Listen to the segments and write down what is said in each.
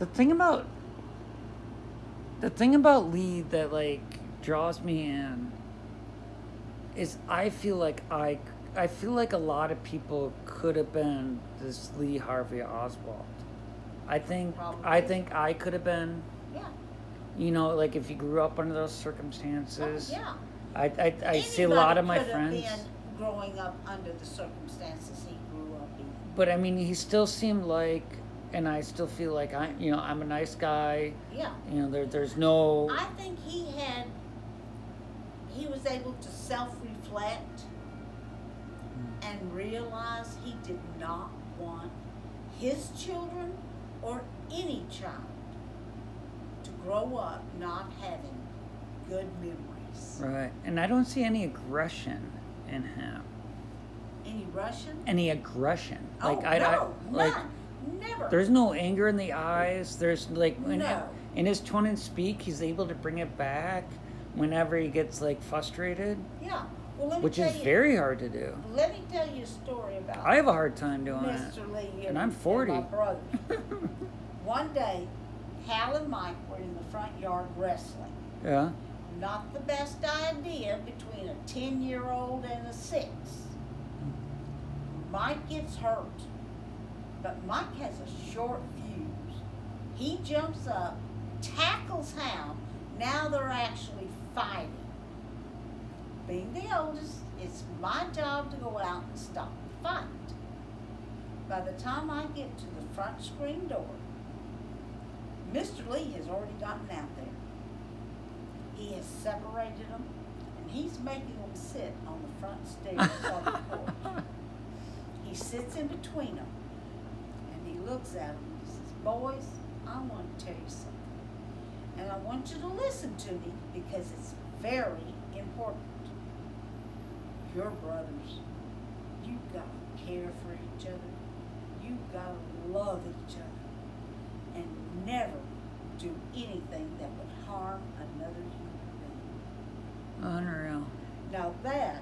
The thing about Lee that like draws me in is I feel like a lot of people could have been this Lee Harvey Oswald. I think I could have been. Yeah. You know, like if you grew up under those circumstances. Oh, yeah. I see a lot of my friends. Been growing up under the circumstances he grew up in. But I mean, he still seemed like, and I still feel like I'm a nice guy. Yeah. You know, there's no. I think he was able to self-reflect and realize he did not want his children or any child to grow up not having good memories. Right. And I don't see any aggression in him. Any Russian? Any aggression. Oh, like no, like none. Never. There's no anger in the eyes. There's like No. in his tone and speak, he's able to bring it back whenever he gets like frustrated. Yeah. Well, which is very hard to do. Let me tell you a story about I have a hard time doing Mr. Lee and I'm 40. And my brother. One day, Hal and Mike were in the front yard wrestling. Yeah. Not the best idea between a 10-year-old and a 6. Mike gets hurt, but Mike has a short fuse. He jumps up, tackles Hal. Now they're actually fighting. Being the oldest, it's my job to go out and stop the fight. By the time I get to the front screen door, Mr. Lee has already gotten out there. He has separated them, and he's making them sit on the front stairs on the porch. He sits in between them, and he looks at them and he says, "Boys, I want to tell you something. And I want you to listen to me because it's very important. Your brothers, you gotta care for each other. You gotta love each other. And never do anything that would harm another human being." Unreal. Now that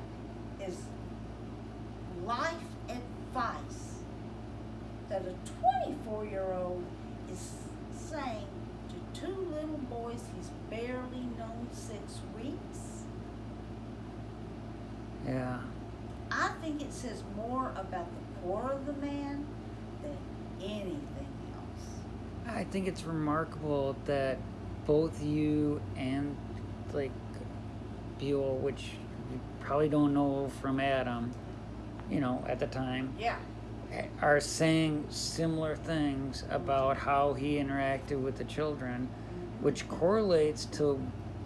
is life advice that a 24-year-old is saying to 2 little boys he's barely known 6 weeks. Yeah. I think it says more about the core of the man than anything else. I think it's remarkable that both you and like Buell, which you probably don't know from Adam, you know, at the time, Yeah. are saying similar things about how he interacted with the children, which correlates to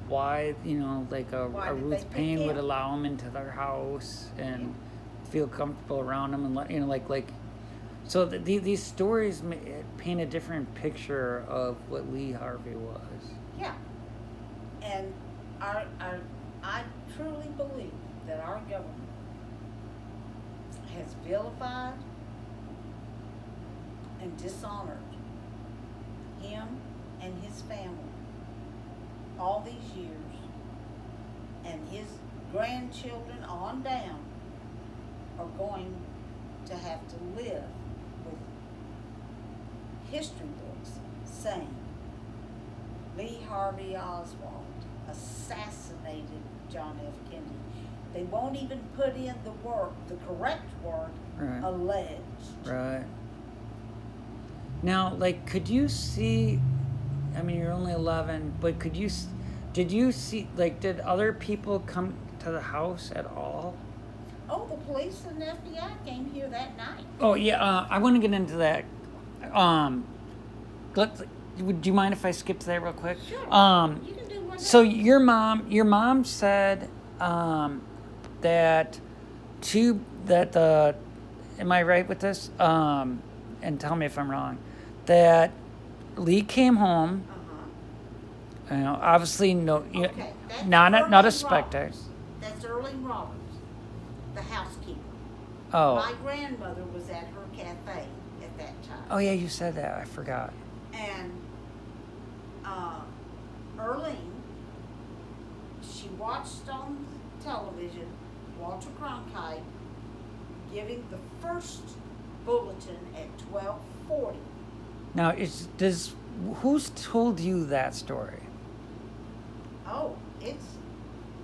why, you know, like Why a did Ruth they pick Payne would him? allow him into their house and feel comfortable around him, and you know, like. So these stories paint a different picture of what Lee Harvey was. Yeah. And I truly believe that our government has vilified and dishonored him and his family all these years, and his grandchildren on down are going to have to live with history books saying Lee Harvey Oswald assassinated John F. Kennedy. They won't even put in the correct word, Right. alleged. Right. Now, like, could you see? I mean, you're only 11, but did you see? Like, did other people come to the house at all? Oh, the police and the FBI came here that night. Oh yeah, I want to get into that. Would you mind if I skip to that real quick? Sure. You can do one. So your mom said that am I right with this? And tell me if I'm wrong. That Lee came home. Uh-huh. You know, obviously no, Okay, that's not a Erling spectator. Roberts. That's Erling Roberts, the housekeeper. Oh. My grandmother was at her cafe at that time. Oh yeah, you said that. I forgot. And Erling, she watched on television Walter Cronkite giving the first bulletin at 12:40. Now, Who's told you that story? Oh,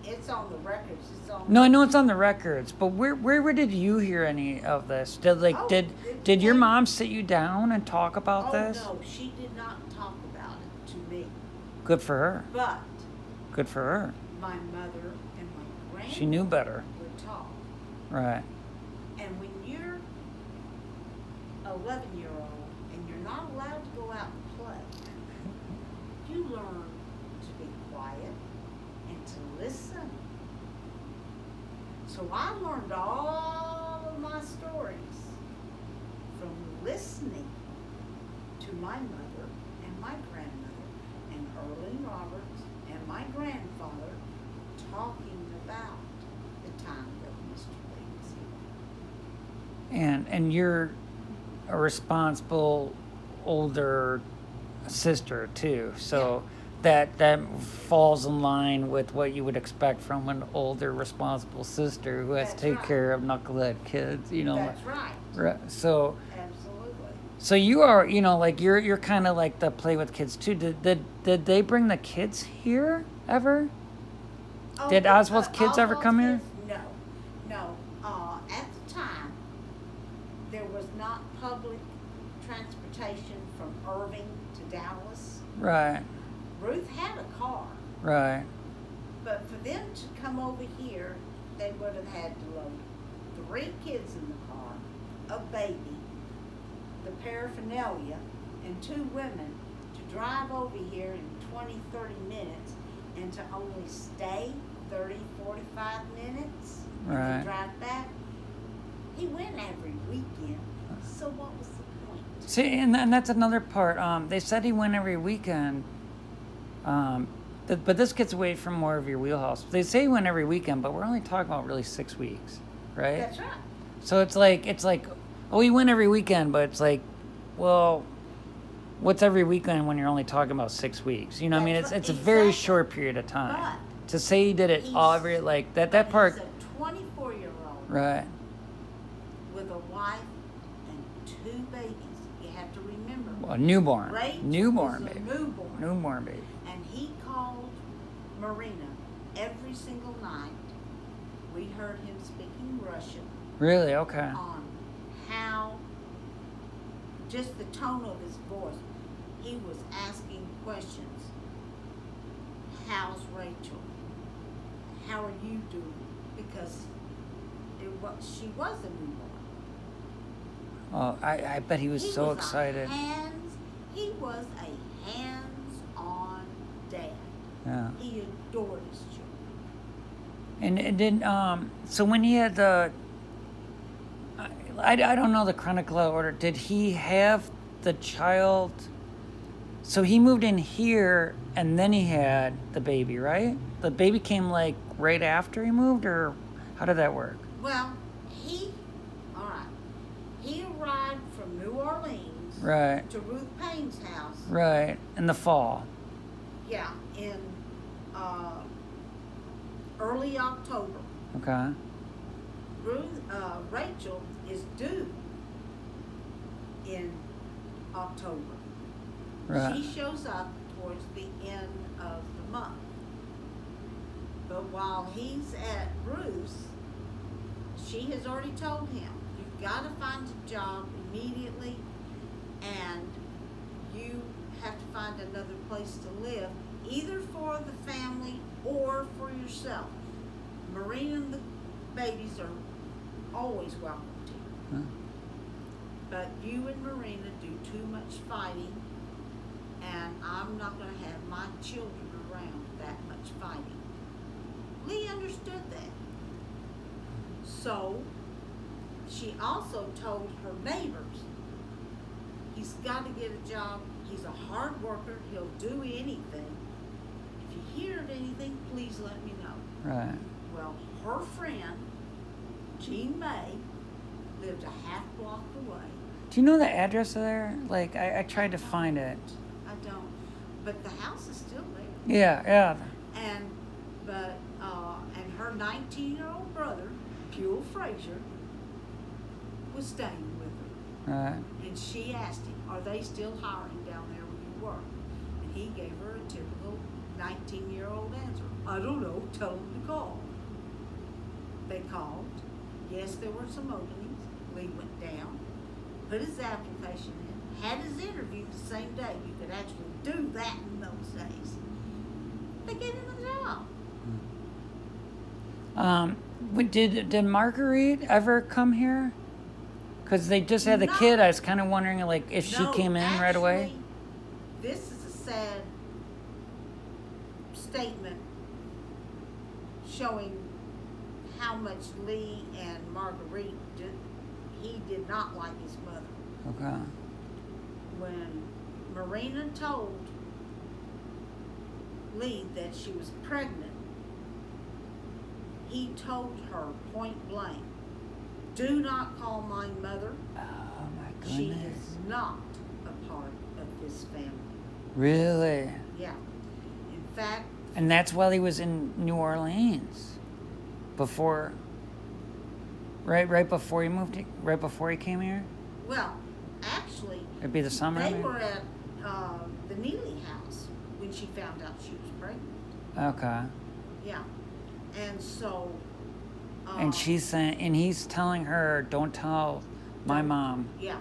it's on the records. It's on. No, I know it's on the records, but where did you hear any of this? Oh, Did your came- mom sit you down and talk about Oh this? no, she did not talk about it to me. Good for her. But Good for her. my mother and my grandmother She knew better. would talk. Right. And when you're 11-year-old and you're not allowed to go out and play, you learn to be quiet and to listen. So I learned all of my stories from listening to my mother and my grandmother and Earl and Roberts and my grandfather talking about the time that Mr. Lee was here. And you're a responsible older sister too, so that falls in line with what you would expect from an older responsible sister who has That's to take right. care of knucklehead kids, you know. That's right. Right. So Absolutely. you are, you know, like you're kind of like the play with kids too. Did they bring the kids here ever? Oh, Did Oswald's kids ever Oswald's come here? kids? No. At the time, there was not public transportation from Irving to Dallas. Right. Ruth had a car, Right. but for them to come over here, they would have had to load 3 kids in the car, a baby, the paraphernalia, and 2 women to drive over here in 20, 30 minutes and to only stay 30, 45 minutes and Right. then drive back. He went every weekend, so what was the point? See, and that's another part. They said he went every weekend. But this gets away from more of your wheelhouse. They say he went every weekend, but we're only talking about really 6 weeks, right? That's right. So it's like, oh, he went every weekend, but it's like, well, what's every weekend when you're only talking about 6 weeks? You know, what I mean, That's it's right, a very exactly. short period of time. But To say he did it all every like that part, He's a 24-year-old right? with a wife and 2 babies. You have to remember. Well, newborn, Rachel newborn was a baby, newborn. newborn baby. And he called Marina every single night. We heard him speaking Russian Really? Okay. on how, just the tone of his voice. He was asking questions. How's Rachel? How are you doing? Because she was a newborn. Oh, I bet he was so excited. He was a hands-on dad. Yeah. He adored his children. And then, so when he had the, I don't know the chronological order. Did he have the child? So he moved in here, and then he had the baby, right? The baby came like right after he moved, or how did that work? Well, all right. He arrived from New Orleans Right, to Ruth Payne's house. right, in the fall. Yeah, in early October. Okay, Rachel is due in October. right, She shows up towards the end of the month. But while he's at Ruth's, she has already told him, you've got to find a job immediately, and you have to find another place to live, either for the family or for yourself. Marina and the babies are always welcome to you. huh, But you and Marina do too much fighting, and I'm not going to have my children around that much fighting. Lee understood that. So she also told her neighbors, he's got to get a job. He's a hard worker. He'll do anything. If you hear of anything, please let me know. right. Well, her friend, Jean May, lived a half block away. Do you know the address of there? Like, I tried to find it. I don't, but the house is still there. Yeah, yeah. And her 19-year-old brother, Buell Frazier, was staying with her. Right. And she asked him, "Are they still hiring down there where you work? And he gave her a typical 19-year-old answer. I don't know, tell him to call. They called. Yes, there were some openings. Lee went down, put his application in, had his interview the same day. You could actually do that in those days. They gave him a job. Did Marguerite ever come here? Because they just had the No. kid. I was kind of wondering, like, if she No, came in right away. actually, this is a sad statement showing how much Lee and Marguerite he did not like his mother. Okay. When Marina told Lee that she was pregnant, he told her point blank, do not call my mother. Oh my She goodness. is not a part of this family. Really? Yeah. In fact, And that's while he was in New Orleans. Before. Right before he moved. Right before he came here. well, actually, It'd be the summer. they maybe? were at the Neely house when she found out she was pregnant. Okay. Yeah. And so. And she's saying, and he's telling her, "Don't tell my Don't- mom." Yeah.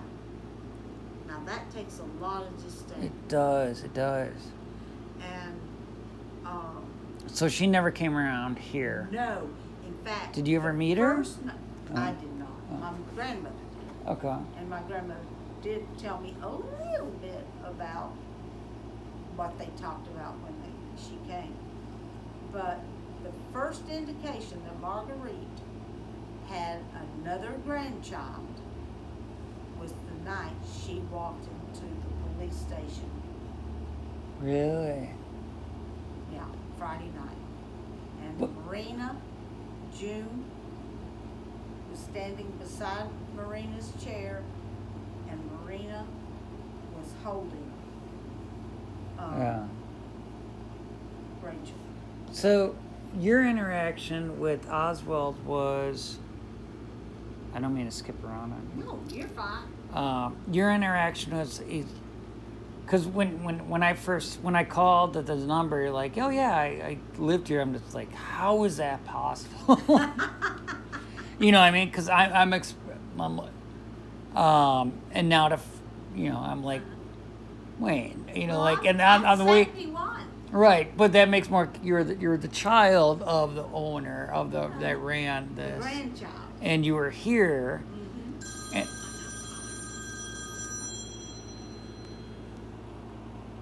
Now that takes a lot of disdain. It does. It does. And So she never came around here. no, in fact. Did you ever meet her? First, I Oh. did not. Oh. My grandmother did. Okay. And my grandmother did tell me a little bit about what they talked about when she came. But the first indication that Marguerite had another grandchild was the night she walked into the police station. Really? Yeah, Friday night. And But- Marina, June, was standing beside Marina's chair, and Marina was holding Yeah. Rachel. So your interaction with Oswald was. I don't mean to skip around on you. No, you're fine. Your interaction was, because when I called the number, you're like, oh yeah, I lived here. I'm just like, how is that possible? You know what I mean? Because I'm like, and now I'm like, wait, like, and on the way, 71. right? But that makes more. You're the child of the owner of that ran The this, grandchild. and you were here. Mhm.